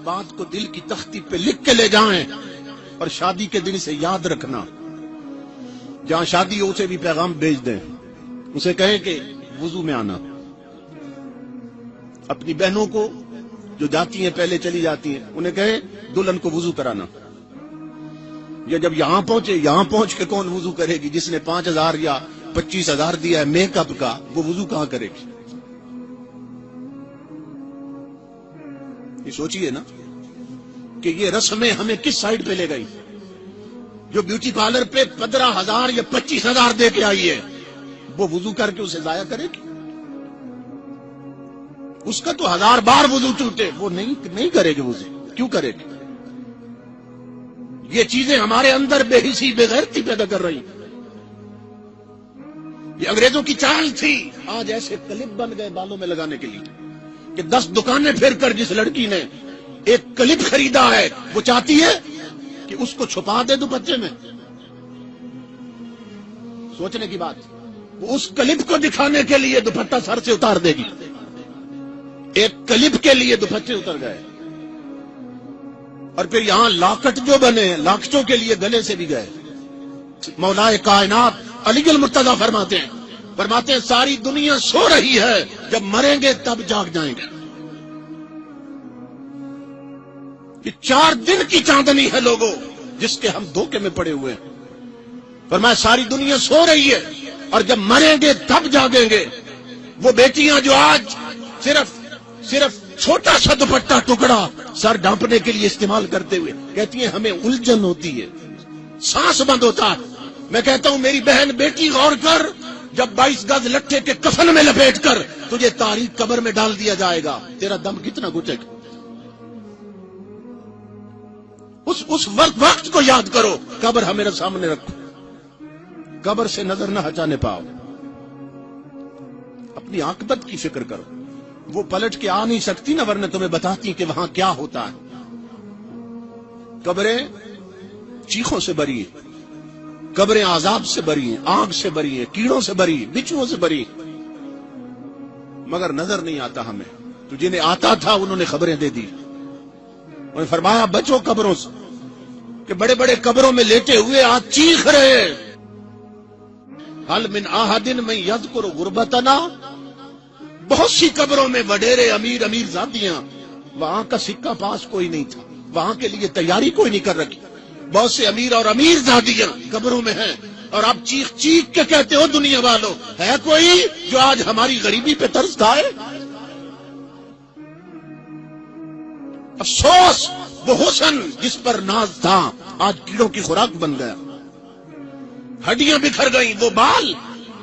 بات کو دل کی تختی پہ لکھ کے لے جائیں اور شادی کے دن سے یاد رکھنا. جہاں شادی ہو اسے بھی پیغام بھیج دیں, اسے کہیں کہ وضو میں آنا. اپنی بہنوں کو جو جاتی ہیں پہلے چلی جاتی ہیں انہیں کہیں دلہن کو وضو کرانا. یا جب یہاں پہنچے, یہاں پہنچ کے کون وضو کرے گی؟ جس نے 5,000 یا 25,000 دیا ہے میک اپ کا, وہ وضو کہاں کرے گی؟ یہ سوچئے نا کہ یہ رسمیں ہمیں کس سائڈ پہ لے گئی. جو بیوٹی پارلر پہ 15,000 یا 25,000 دے کے آئی ہے وہ وضو کر کے اسے ضائع کرے گی؟ اس کا تو 1000 بار وضو ٹوٹے, وہ نہیں کرے گی وضو. کیوں کرے گی؟ یہ چیزیں ہمارے اندر بے حسی بے غیرتی پیدا کر رہی. یہ انگریزوں کی چال تھی. آج ایسے کلپ بن گئے بالوں میں لگانے کے لیے کہ 10 دکانیں پھر کر جس لڑکی نے ایک کلپ خریدا ہے وہ چاہتی ہے کہ اس کو چھپا دے دوپٹے میں. سوچنے کی بات, وہ اس کلپ کو دکھانے کے لیے دوپٹہ سر سے اتار دے گی. ایک کلپ کے لیے دوپٹے اتر گئے. اور پھر یہاں لاکٹ جو بنے, لاکٹوں کے لیے گلے سے بھی گئے. مولائے کائنات علی المرتضیٰ فرماتے ہیں ساری دنیا سو رہی ہے, جب مریں گے تب جاگ جائیں گے. یہ 4 دن کی چاندنی ہے لوگوں جس کے ہم دھوکے میں پڑے ہوئے ہیں. فرمایا ساری دنیا سو رہی ہے اور جب مریں گے تب جاگیں گے. وہ بیٹیاں جو آج صرف چھوٹا سا دوپٹہ ٹکڑا سر ڈھانپنے کے لیے استعمال کرتے ہوئے کہتی ہیں ہمیں الجھن ہوتی ہے, سانس بند ہوتا ہے. میں کہتا ہوں میری بہن بیٹی غور کر, جب 22 گز لٹھے کے کفن میں لپیٹ کر تجھے تاریخ قبر میں ڈال دیا جائے گا, تیرا دم کتنا گھٹے گا. اس وقت کو یاد کرو. قبر ہمارے سامنے رکھو, قبر سے نظر نہ ہٹانے پاؤ. اپنی عاقبت کی فکر کرو. وہ پلٹ کے آ نہیں سکتی نا, ورنہ تمہیں بتاتی کہ وہاں کیا ہوتا ہے. قبریں چیخوں سے بری ہیں, قبریں عذاب سے بری ہیں, آگ سے بری ہیں, کیڑوں سے بری, بچھوؤں سے بری, مگر نظر نہیں آتا ہمیں. تو جنہیں آتا تھا انہوں نے خبریں دے دی. انہوں نے فرمایا بچو قبروں سے, کہ بڑے بڑے قبروں میں لیٹے ہوئے آج چیخ رہے حل من احد من یذکر غربتنا. بہت سی قبروں میں وڈیرے امیر ذاتیاں, وہاں کا سکہ پاس کوئی نہیں تھا, وہاں کے لیے تیاری کوئی نہیں کر رکھی. بہت سے امیر ذاتیاں قبروں میں ہیں اور آپ چیخ کے کہتے ہو دنیا والوں ہے کوئی جو آج ہماری غریبی پہ ترس کھائے. افسوس وہ حسن جس پر ناز تھا آج کیڑوں کی خوراک بن گیا. ہڈیاں بکھر گئیں. وہ بال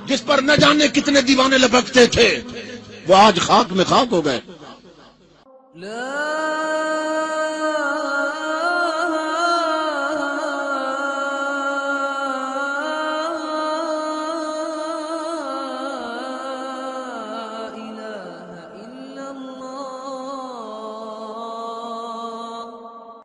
جس پر نہ جانے کتنے دیوانے لپکتے تھے وہ آج خاک میں خاک ہو گئے.